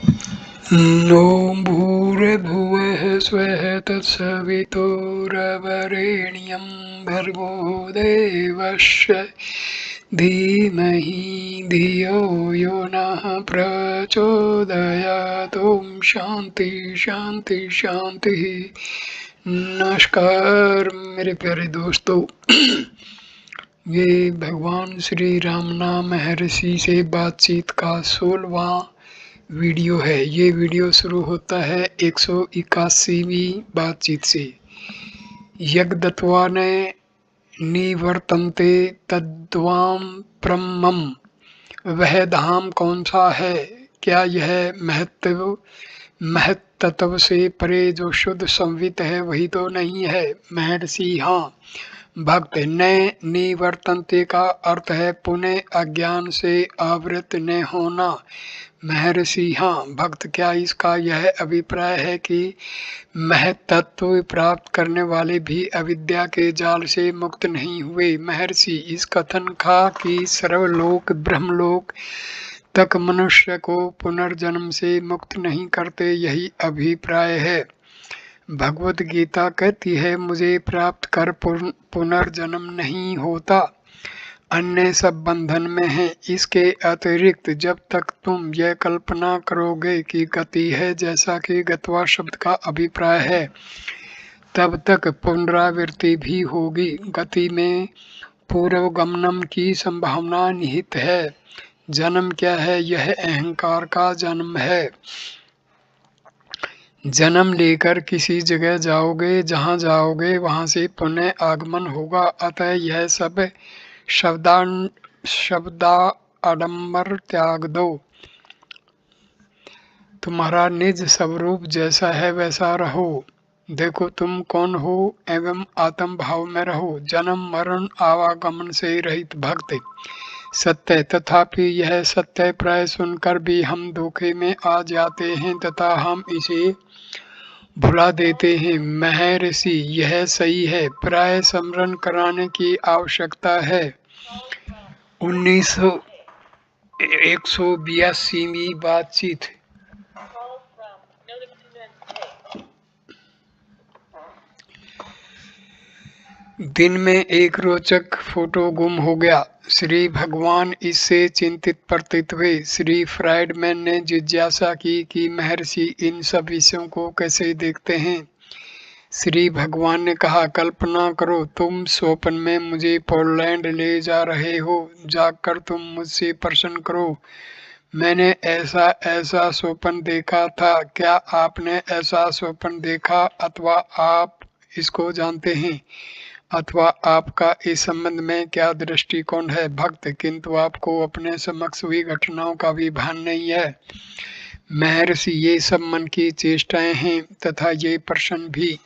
No भूर्भुवः स्वः तत्सवितुर्वरेण्यं भर्गो देवस्य धीमहि धियो यो नः प्रचोदयात्। ओम शांति शांति शांति। नमस्कार मेरे प्यारे दोस्तों। ये भगवान श्री रामना महर्षि से बातचीत का 16वां वीडियो है। ये वीडियो शुरू होता है 181वीं बातचीत से। यज्ञदत्वा ने निवर्तन्ते तद्वाम ब्रह्मम। वह धाम कौन सा है? क्या यह महत्तत्व से परे जो शुद्ध संवित है वही तो नहीं है? महर्षि हाँ। भक्त न निवर्तन्ते का अर्थ है पुनः अज्ञान से आवृत न होना। महर्षि हाँ। भक्त क्या इसका यह अभिप्राय है कि महत्तत्व प्राप्त करने वाले भी अविद्या के जाल से मुक्त नहीं हुए? महर्षि इस कथन का कि सर्वलोक ब्रह्मलोक तक मनुष्य को पुनर्जन्म से मुक्त नहीं करते, यही अभिप्राय है। भगवत गीता कहती है मुझे प्राप्त कर पुनर्जन्म नहीं होता, अन्य सब बंधन में है। इसके अतिरिक्त जब तक तुम यह कल्पना करोगे कि गति है जैसा कि गत्वा शब्द का अभिप्राय है, तब तक पुनरावृत्ति भी होगी। गति में पूर्वगमनम की संभावना निहित है। जन्म क्या है? यह अहंकार का जन्म है। जन्म लेकर किसी जगह जाओगे, जहाँ जाओगे वहाँ से पुनः आगमन होगा। अतः यह सब शब्दाडंबर त्याग दो। तुम्हारा निज स्वरूप जैसा है वैसा रहो। देखो तुम कौन हो एवं आत्म भाव में रहो। जन्म मरण आवागमन से रहित भक्त सत्य। तथापि यह सत्य प्राय सुनकर भी हम धोखे में आ जाते हैं तथा हम इसे भुला देते हैं। महर्षि यह सही है, प्राय स्मरण कराने की आवश्यकता है। 182वीं बातचीत। दिन में एक रोचक फोटो गुम हो गया। श्री भगवान इससे चिंतित प्रतीत हुए। श्री फ्राइडमैन ने जिज्ञासा की कि महर्षि इन सब विषयों को कैसे देखते हैं। श्री भगवान ने कहा, कल्पना करो तुम स्वप्न में मुझे पोलैंड ले जा रहे हो। जाकर तुम मुझसे प्रश्न करो, मैंने ऐसा ऐसा स्वप्न देखा था। क्या आपने ऐसा स्वप्न देखा अथवा आप इसको जानते हैं अथवा आपका इस संबंध में क्या दृष्टिकोण है? भक्त किंतु आपको अपने समक्ष हुई घटनाओं का भी भान नहीं है। महर्षि ये सब मन की चेष्टाएं हैं तथा ये प्रश्न भी।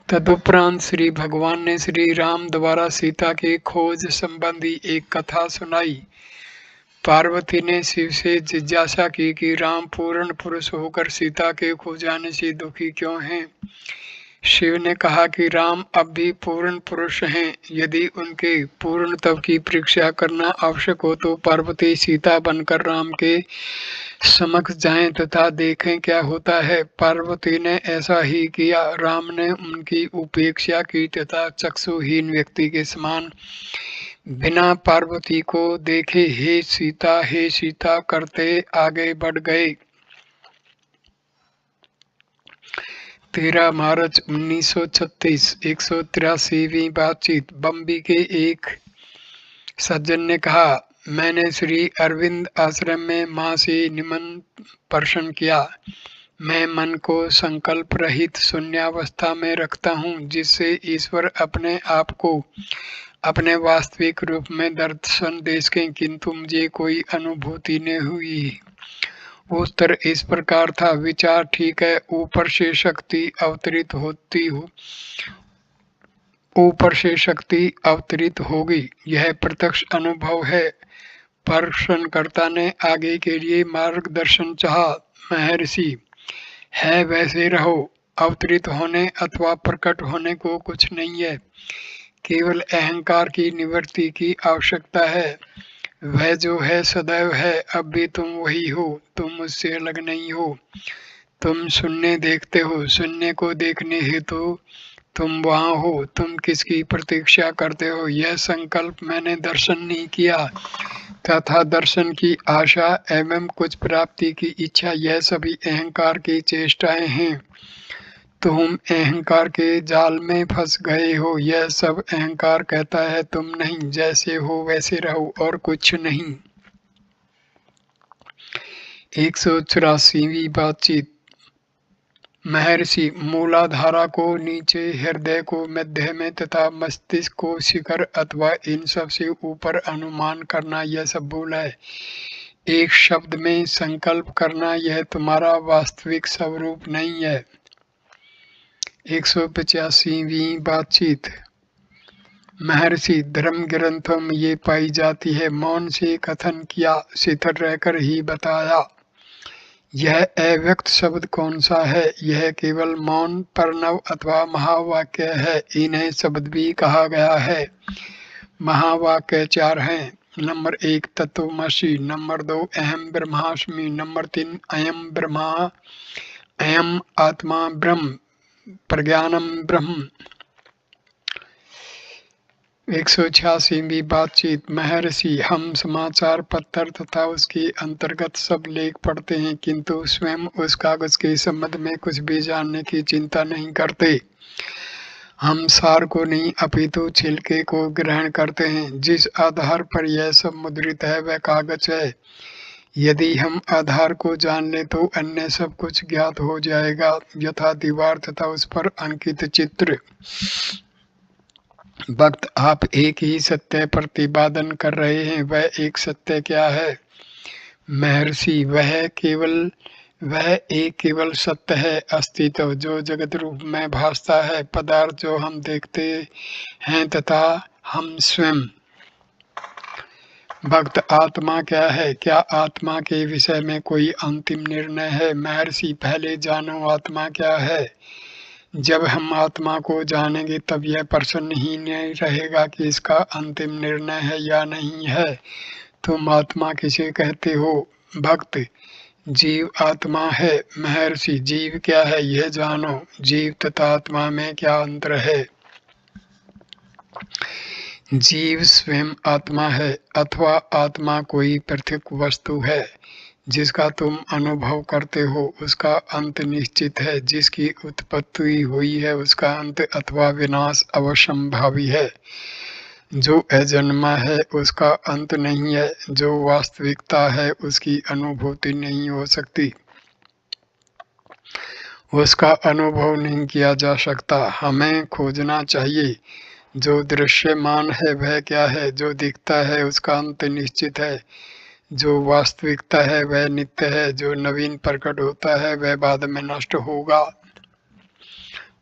तदुपरांत श्री भगवान ने श्री राम द्वारा सीता के खोज संबंधी एक कथा सुनाई। पार्वती ने शिव से जिज्ञासा की कि राम पूर्ण पुरुष होकर सीता के खो जाने से दुखी क्यों हैं। शिव ने कहा कि राम अब भी पूर्ण पुरुष हैं। यदि उनके पूर्णत्व की परीक्षा करना आवश्यक हो तो पार्वती सीता बनकर राम के समक्ष जाएं तथा देखें क्या होता है। पार्वती ने ऐसा ही किया। राम ने उनकी उपेक्षा की तथा चक्षुहीन व्यक्ति के समान बिना पार्वती को देखे हे सीता करते आगे बढ़ गए। 13 मार्च 1936। 183वीं बातचीत। बम्बई के एक सज्जन ने कहा, मैंने श्री अरविंद आश्रम में माँ से निमन प्रश्न किया। मैं मन को संकल्प रहित शून्यावस्था में रखता हूँ जिससे ईश्वर अपने आप को अपने वास्तविक रूप में दर्शन दे सकें, किंतु मुझे कोई अनुभूति नहीं हुई। उत्तर इस प्रकार था, विचार ठीक है, ऊपर से शक्ति अवतरित होगी, यह प्रत्यक्ष अनुभव है। प्रश्नकर्ता ने आगे के लिए मार्गदर्शन चाहा। महर्षि है वैसे रहो, अवतरित होने अथवा प्रकट होने को कुछ नहीं है, केवल अहंकार की निवृत्ति की आवश्यकता है। वह जो है सदैव है, अब भी तुम वही हो, तुम मुझसे अलग नहीं हो। तुम शून्य देखते हो, शून्य को देखने हेतु तुम वहाँ हो, तुम किसकी प्रतीक्षा करते हो? यह संकल्प मैंने दर्शन नहीं किया तथा दर्शन की आशा एवं कुछ प्राप्ति की इच्छा, यह सभी अहंकार की चेष्टाएं हैं। तुम अहंकार के जाल में फंस गए हो। यह सब अहंकार कहता है तुम नहीं, जैसे हो वैसे रहो और कुछ नहीं। 184वीं बातचीत। महर्षि, मूलाधारा को नीचे, हृदय को मध्य में तथा मस्तिष्क को शिखर अथवा इन सब से ऊपर अनुमान करना, यह सब भूल है। एक शब्द में संकल्प करना, यह तुम्हारा वास्तविक स्वरूप नहीं है। 185वीं बातचीत। महर्षि, धर्म ग्रंथों में ये पाई जाती है, मौन से कथन किया, शिथिल रहकर ही बताया। यह अव्यक्त शब्द कौन सा है? यह केवल मौन, प्रणव अथवा महावाक्य है। इन्हें शब्द भी कहा गया है। महावाक्य 4 हैं। नंबर 1 तत्वमसि, नंबर 2 अहम ब्रह्मास्मि, नंबर 3 अयम ब्रह्मा, अयम आत्मा ब्रह्म, प्रज्ञानम ब्रह्म। 186वीं बातचीत। महर्षि, हम समाचार पत्र तथा उसके अंतर्गत सब लेख पढ़ते हैं, किंतु स्वयं उस कागज के संबंध में कुछ भी जानने की चिंता नहीं करते। हम सार को नहीं अपितु छिलके को ग्रहण करते हैं। जिस आधार पर यह सब मुद्रित है वह कागज है। यदि हम आधार को जान ले तो अन्य सब कुछ ज्ञात हो जाएगा, यथा दीवार तथा उस पर अंकित चित्र। भक्त, आप एक ही सत्य प्रतिपादन कर रहे हैं, वह एक सत्य क्या है? महर्षि, वह एक केवल सत्य है, अस्तित्व जो जगत रूप में भासता है, पदार्थ जो हम देखते हैं तथा हम स्वयं। भक्त, आत्मा क्या है? क्या आत्मा के विषय में कोई अंतिम निर्णय है? महर्षि, पहले जानो आत्मा क्या है। जब हम आत्मा को जानेंगे तब यह प्रश्न ही नहीं रहेगा कि इसका अंतिम निर्णय है या नहीं है। तुम आत्मा किसे कहते हो? भक्त, जीव आत्मा है। महर्षि, जीव क्या है यह जानो। जीव तथा आत्मा में क्या अंतर है? जीव स्वयं आत्मा है अथवा आत्मा कोई पृथक वस्तु है जिसका तुम अनुभव करते हो। उसका अंत निश्चित है। जिसकी उत्पत्ति हुई है उसका अंत अथवा विनाश अवश्यंभावी है। जो अजन्मा है उसका अंत नहीं है। जो वास्तविकता है उसकी अनुभूति नहीं हो सकती, उसका अनुभव नहीं किया जा सकता। हमें खोजना चाहिए। जो दृश्यमान है वह क्या है? जो दिखता है उसका अंत निश्चित है। जो वास्तविकता है वह नित्य है। जो नवीन प्रकट होता है वह बाद में नष्ट होगा।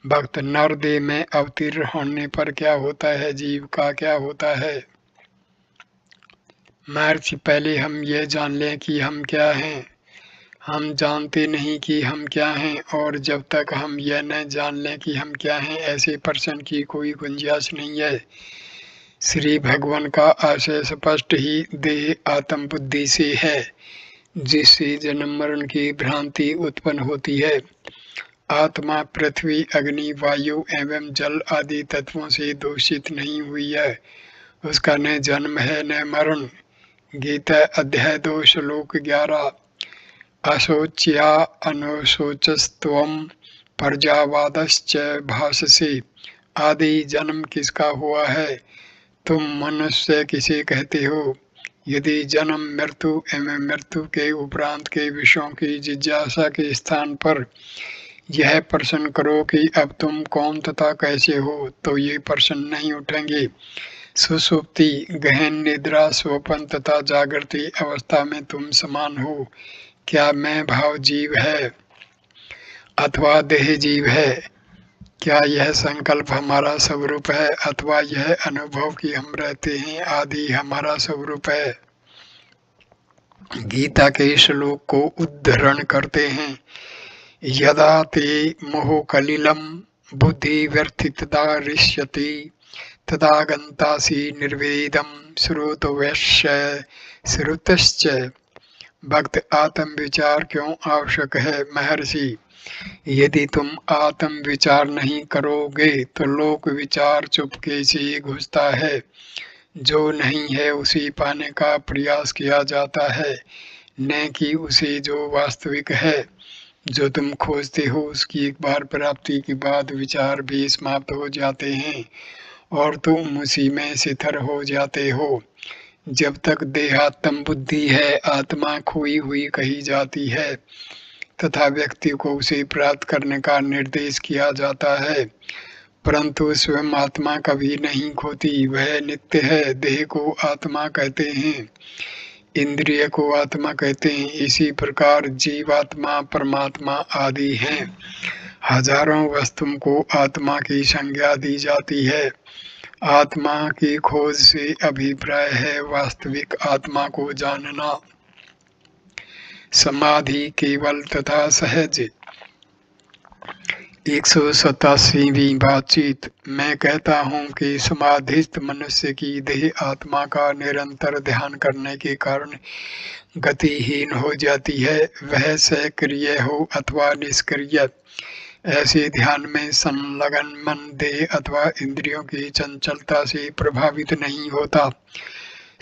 भक्त, नरदेह में अवतीर्ण होने पर क्या होता है? जीव का क्या होता है? महर्षि, पहले हम यह जान लें कि हम क्या हैं। हम जानते नहीं कि हम क्या हैं, और जब तक हम यह न जान लें कि हम क्या हैं, ऐसे प्रश्न की कोई गुंजाइश नहीं है। श्री भगवान का आशय स्पष्ट ही देह आत्म बुद्धि से है, जिससे जन्म मरण की भ्रांति उत्पन्न होती है। आत्मा पृथ्वी, अग्नि, वायु एवं जल आदि तत्वों से दूषित नहीं हुई है। उसका न जन्म है न मरण। गीता अध्याय 2 श्लोक 11। अशोच्या अनुशोचस्त्वं प्रजावादश्च भाषसे। आदि जन्म किसका हुआ है? तुम मनुष्य किसे कहते हो? यदि जन्म, मृत्यु एवं मृत्यु के उपरांत के विषयों की जिज्ञासा के स्थान पर यह प्रश्न करो कि अब तुम कौन तथा कैसे हो, तो ये प्रश्न नहीं उठेंगे। सुषुप्ति, गहन निद्रा, स्वप्न तथा जागृति अवस्था में तुम समान हो। क्या मैं भाव जीव है अथवा देह जीव है? क्या यह संकल्प हमारा स्वरूप है अथवा यह अनुभव कि हम रहते हैं आदि हमारा स्वरूप है? गीता के श्लोक को उद्धरण करते हैं। यदा ते मोह कलिलम बुद्धि व्यर्थितदा ऋष्यति तदा गंतासी निर्वेदम श्रोतव्यश्च श्रुतश्च। भक्त आत्म विचार क्यों आवश्यक है? महर्षि, यदि तुम आत्म विचार नहीं करोगे तो लोक विचार चुपके से घुसता है। जो नहीं है उसे पाने का प्रयास किया जाता है, न कि उसे जो वास्तविक है। जो तुम खोजते हो उसकी एक बार प्राप्ति के बाद विचार भी समाप्त हो जाते हैं और तुम उसी में स्थिर हो जाते हो। जब तक देहात्म बुद्धि है, आत्मा खोई हुई कही जाती है तथा व्यक्ति को उसे प्राप्त करने का निर्देश किया जाता है, परंतु स्वयं आत्मा कभी नहीं खोती, वह नित्य है। देह को आत्मा कहते हैं, इंद्रिय को आत्मा कहते हैं। इसी प्रकार जीवात्मा, परमात्मा आदि हैं। हजारों वस्तुओं को आत्मा की संज्ञा दी जाती है। आत्मा की खोज से अभिप्राय है वास्तविक आत्मा को जानना। समाधि केवल तथा सहज। 187वीं बातचीत। मैं कहता हूँ कि समाधिस्थ मनुष्य की देह आत्मा का निरंतर ध्यान करने के कारण गतिहीन हो जाती है, वह सक्रिय हो अथवा निष्क्रिय। ऐसे ध्यान में संलग्न मन देह अथवा इंद्रियों की चंचलता से प्रभावित नहीं होता।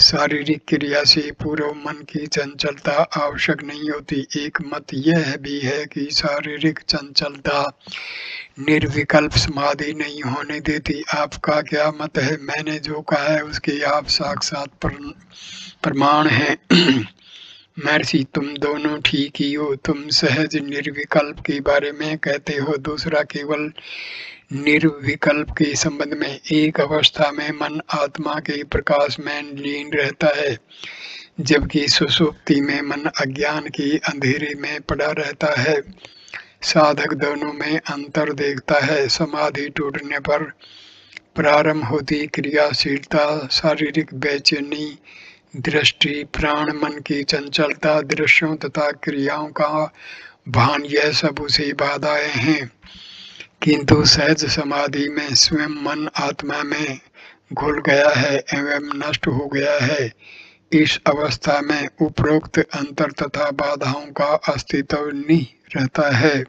शारीरिक क्रिया से पूर्व मन की चंचलता आवश्यक नहीं होती। एक मत यह भी है कि शारीरिक चंचलता निर्विकल्प समाधि नहीं होने देती। आपका क्या मत है? मैंने जो कहा है उसके आप साक्षात प्रमाण हैं। महर्षि, तुम दोनों ठीक ही हो। तुम सहज निर्विकल्प के बारे में कहते हो, दूसरा केवल निर्विकल्प के संबंध में। एक अवस्था में मन आत्मा के प्रकाश में लीन रहता है, जबकि सुषुप्ति में मन अज्ञान के अंधेरे में पड़ा रहता है। साधक दोनों में अंतर देखता है। समाधि टूटने पर प्रारंभ होती क्रियाशीलता, शारीरिक बेचैनी, दृष्टि, प्राण, मन की चंचलता, दृश्यों तथा क्रियाओं का भान, यह सब उसे बाधाएं हैं। किंतु सहज समाधि में स्वयं मन आत्मा में घुल गया है एवं नष्ट हो गया है। इस अवस्था में उपरोक्त अंतर तथा बाधाओं का अस्तित्व नहीं रहता है।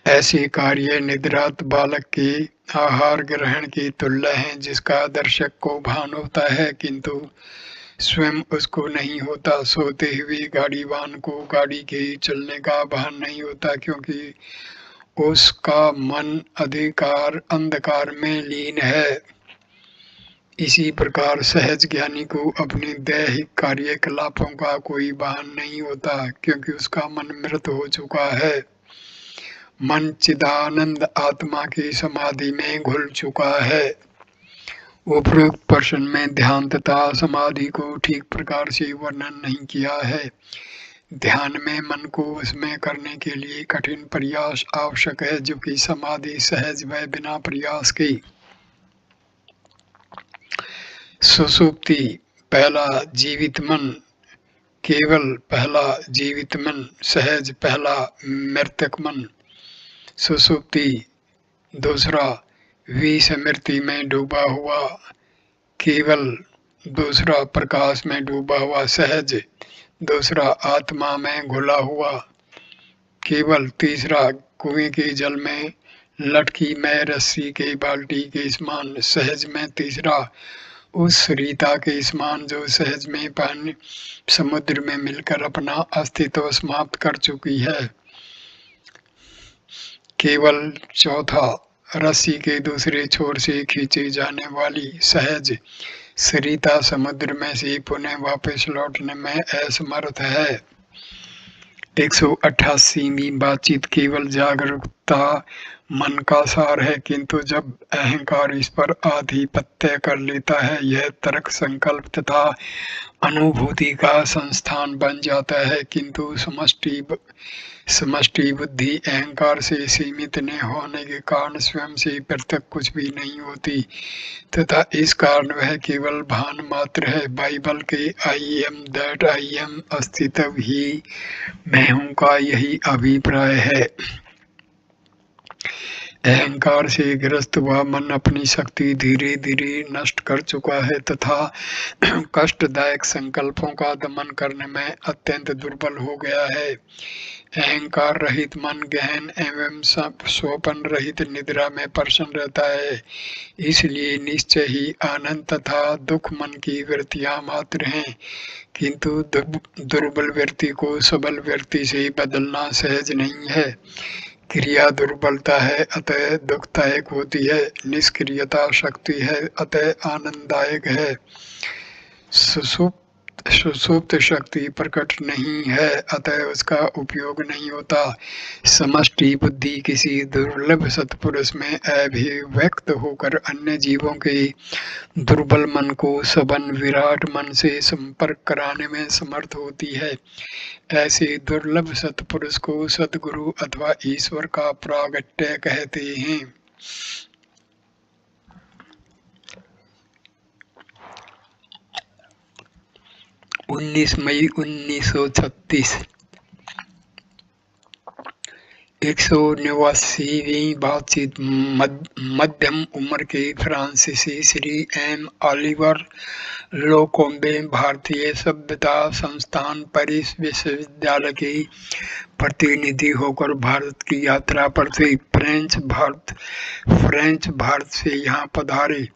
ऐसे कार्य निद्रात बालक के आहार ग्रहण की तुल्य हैं, जिसका दर्शक को भान होता है किंतु स्वयं उसको नहीं होता। सोते हुए गाड़ीवान को गाड़ी के चलने का भान नहीं होता, क्योंकि उसका मन अंधकार में लीन है। इसी प्रकार सहज ज्ञानी को अपने दैहिक कार्यकलापों का कोई भान नहीं होता, क्योंकि उसका मन मृत हो चुका है। मन चिदानंद आत्मा की समाधि में घुल चुका है। उपरोक्त प्रश्न में ध्यान तथा समाधि को ठीक प्रकार से वर्णन नहीं किया है। ध्यान में मन को उसमें करने के लिए कठिन प्रयास आवश्यक है, जबकि समाधि सहज व बिना प्रयास की। सुषुप्ति पहला जीवित मन, केवल पहला जीवित मन, सहज पहला मृतक मन। सुषुप्ति दूसरा विस्मृति में डूबा हुआ, केवल दूसरा प्रकाश में डूबा हुआ सहज, दूसरा आत्मा में घुला हुआ केवल, तीसरा कुएं के जल में लटकी में रस्सी के बाल्टी के समान सहज में, तीसरा उस रीता के समान जो सहज में पानी समुद्र में मिलकर अपना अस्तित्व समाप्त कर चुकी है, केवल चौथा रस्सी के दूसरे छोर से खींची जाने वाली सहज सरिता समुद्र में से पुनः वापस लौटने में असमर्थ है। 188वीं बातचीत। केवल जागरूकता मन का सार है, किंतु जब अहंकार इस पर आधिपत्य कर लेता है, यह तर्क, संकल्प तथा अनुभूति का संस्थान बन जाता है। किंतु समष्टि बुद्धि अहंकार से सीमित न होने के कारण स्वयं से पृथक कुछ भी नहीं होती तथा इस कारण वह केवल भान मात्र है। बाइबल के I am that I am अस्तित्व ही मैं हूँ का यही अभिप्राय है। अहंकार से ग्रस्त हुआ मन अपनी शक्ति धीरे धीरे नष्ट कर चुका है तथा कष्टदायक संकल्पों का दमन करने में अत्यंत दुर्बल हो गया है। अहंकार रहित मन गहन एवं स्वपन रहित निद्रा में प्रसन्न रहता है। इसलिए निश्चय ही आनंद तथा दुख मन की वृत्तियां मात्र हैं, किंतु दुर्बल व्यक्ति को सबल व्यक्ति से बदलना सहज नहीं है। क्रिया दुर्बलता है अतः दुखदायक होती है, निष्क्रियता शक्ति है अतः आनंददायक है। सुसुप्त शक्ति प्रकट नहीं है अतः उसका उपयोग नहीं होता। समष्टि बुद्धि किसी दुर्लभ सत्पुरुष में अभिव्यक्त होकर अन्य जीवों के दुर्बल मन को सबन विराट मन से संपर्क कराने में समर्थ होती है। ऐसे दुर्लभ सत्पुरुष को सद्गुरु अथवा ईश्वर का प्रागट्य कहते हैं। 19 मई 1936 189वीं बातचीत मध्यम उम्र के फ्रांसीसी श्री एम ऑलिवर लोकोम्बे भारतीय सभ्यता संस्थान पेरिस विश्वविद्यालय के प्रतिनिधि होकर भारत की यात्रा पर थे। फ्रेंच भारत से यहाँ पधारे।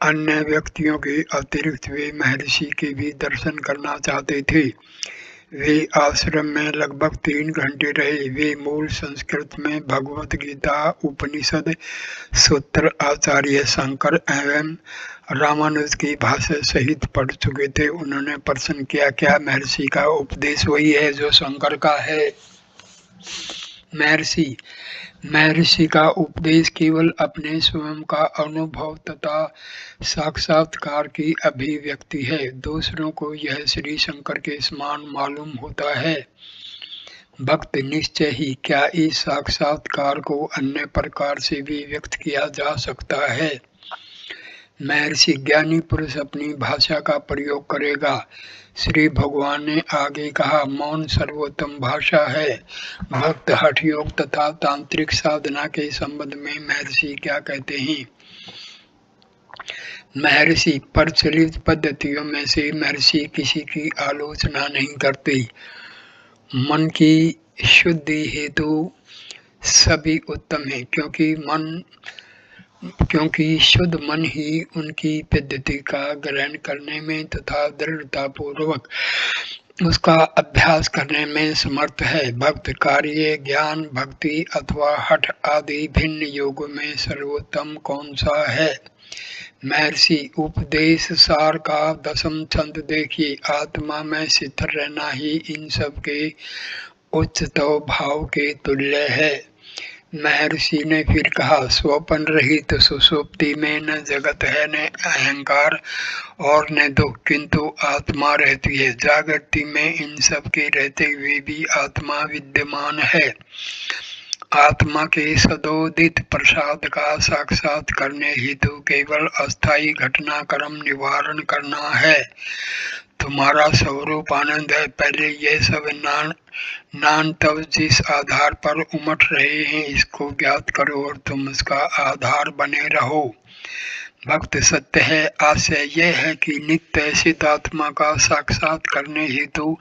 अन्य व्यक्तियों के अतिरिक्त वे महर्षि के भी दर्शन करना चाहते थे। वे आश्रम में लगभग 3 घंटे रहे। वे मूल संस्कृत में भगवत गीता, उपनिषद, सूत्र आचार्य शंकर एवं रामानुज की भाषा सहित पढ़ चुके थे। उन्होंने प्रश्न किया, क्या महर्षि का उपदेश वही है जो शंकर का है? महर्षि का उपदेश केवल अपने स्वयं का अनुभव तथा साक्षात्कार की अभिव्यक्ति है। दूसरों को यह श्री शंकर के समान मालूम होता है। भक्त निश्चय ही क्या इस साक्षात्कार को अन्य प्रकार से भी व्यक्त किया जा सकता है? महर्षि ज्ञानी पुरुष अपनी भाषा का प्रयोग करेगा। श्री भगवान ने आगे कहा, मौन सर्वोत्तम भाषा है। भक्त हठ योग तथा तांत्रिक साधना के संबंध में महर्षि क्या कहते हैं? महर्षि प्रचलित पद्धतियों में से महर्षि किसी की आलोचना नहीं करते। मन की शुद्धि हेतु सभी उत्तम है, क्योंकि शुद्ध मन ही उनकी पद्धति का ग्रहण करने में तथा दृढ़तापूर्वक उसका अभ्यास करने में समर्थ है। भक्त कार्य, ज्ञान, भक्ति अथवा हठ आदि भिन्न योगों में सर्वोत्तम कौन सा है? महर्षि उपदेश सार का 10वां छंद देखिए। आत्मा में स्थिर रहना ही इन सब के उच्चतम भाव के तुल्य है। महर्षि ने फिर कहा, स्वपन रहित सुषुप्ति में न जगत है, न अहंकार और न दुख, किंतु आत्मा रहती है। जागृति में इन सब के रहते हुए भी आत्मा विद्यमान है। आत्मा के सदोदित प्रसाद का साक्षात करने हेतु केवल अस्थायी घटनाक्रम निवारण करना है। तुम्हारा स्वरूप आनंद है। पहले ये सब नान तब जिस आधार पर उमड़ रहे हैं इसको ज्ञात करो और तुम उसका आधार बने रहो। भक्त सत्य है। आशय यह है कि नित्य सिद्ध आत्मा का साक्षात करने हेतु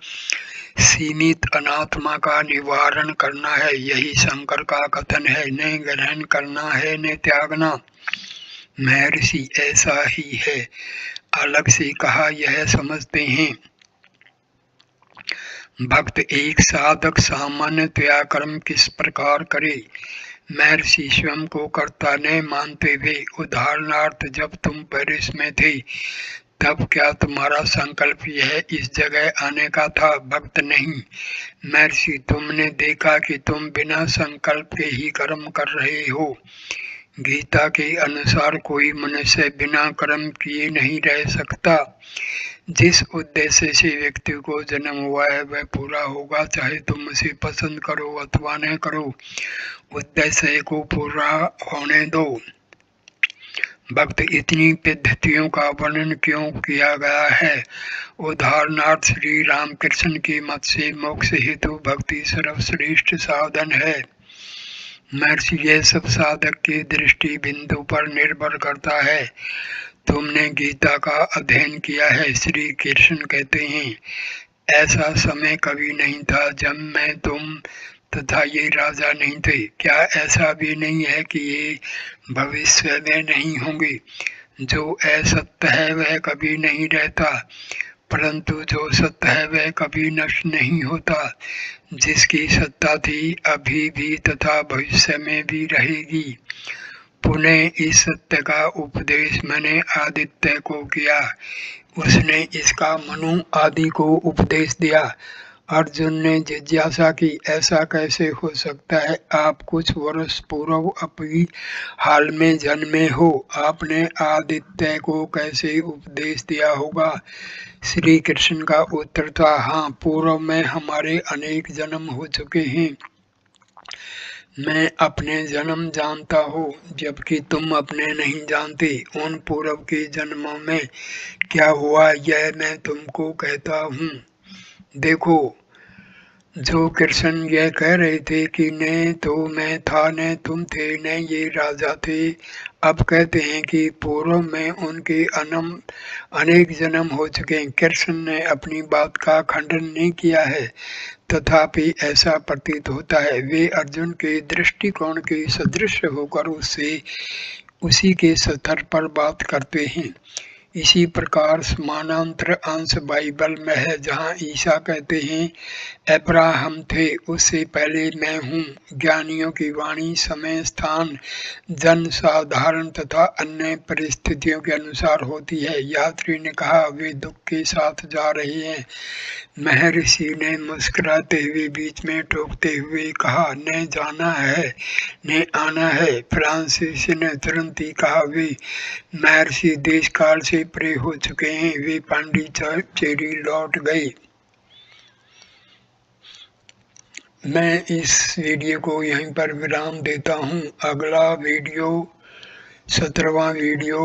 सीमित अनात्मा का निवारण करना है। यही शंकर का कथन है, न ग्रहण करना है न त्यागना। महर्षि ऐसा ही है। अलग से कहा यह समझते हैं। भक्त एक साधक सामान्यतया कर्म किस प्रकार करे? महर्षि स्वयं को कर्ता न मानते हुए, उदाहरणार्थ जब तुम पेरिस में थे तब क्या तुम्हारा संकल्प यह इस जगह आने का था? भक्त नहीं। महर्षि तुमने देखा कि तुम बिना संकल्प के ही कर्म कर रहे हो। गीता के अनुसार कोई मनुष्य बिना कर्म किए नहीं रह सकता। जिस उद्देश्य से व्यक्ति को जन्म हुआ है वह पूरा होगा, चाहे तुम उसे पसंद करो अथवा न करो। उद्देश्य को पूरा होने दो। भक्त इतनी पद्धतियों का वर्णन क्यों किया गया है? उदाहरणार्थ श्री रामकृष्ण के मत से मोक्ष हेतु भक्ति सर्वश्रेष्ठ साधन है। महर्षि, यह सब साधक की दृष्टि बिंदु पर निर्भर करता है। तुमने गीता का अध्ययन किया है। श्री कृष्ण कहते हैं, ऐसा समय कभी नहीं था जब मैं, तुम तथा ये राजा नहीं थे। क्या ऐसा भी नहीं है कि ये भविष्य में नहीं होंगे? जो असत्य है वह कभी नहीं रहता, परंतु जो सत्य है वह कभी नष्ट नहीं होता। जिसकी सत्ता थी, अभी भी तथा भविष्य में भी रहेगी। पुनः इस सत्य का उपदेश मैंने आदित्य को किया। उसने इसका मनु आदि को उपदेश दिया। अर्जुन ने जिज्ञासा की, ऐसा कैसे हो सकता है? आप कुछ वर्ष पूर्व अपनी हाल में जन्मे हो, आपने आदित्य को कैसे उपदेश दिया होगा? श्री कृष्ण का उत्तर था, हाँ, पूर्व में हमारे अनेक जन्म हो चुके हैं। मैं अपने जन्म जानता हूँ, जबकि तुम अपने नहीं जानते। उन पूर्व के जन्मों में क्या हुआ यह मैं तुमको कहता हूँ। देखो, जो कृष्ण यह कह रहे थे कि न तो मैं था, न तुम थे, न ये राजा थे, अब कहते हैं कि पूर्व में उनके अनेक जन्म हो चुके हैं। कृष्ण ने अपनी बात का खंडन नहीं किया है, तथापि ऐसा प्रतीत होता है वे अर्जुन के दृष्टिकोण के सदृश होकर उसी के स्तर पर बात करते हैं। इसी प्रकार समानांतर अंश बाइबल में है, जहाँ ईसा कहते हैं, अब्राहम थे, उससे पहले मैं हूँ। ज्ञानियों की वाणी समय, स्थान, जन साधारण तथा अन्य परिस्थितियों के अनुसार होती है। यात्री ने कहा, वे दुख के साथ जा रहे हैं। महर्षि ने मुस्कुराते हुए बीच में टोकते हुए कहा, न जाना है न आना है। फ्रांसिस ने तुरंत ही कहा, वे महर्षि देश काल से परे हो चुके हैं, वे पांडिचेरी लौट गए। मैं इस वीडियो को यहीं पर विराम देता हूँ। अगला वीडियो 17वां वीडियो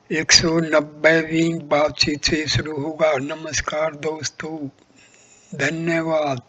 190वीं बातचीत से शुरू होगा। नमस्कार दोस्तों, धन्यवाद।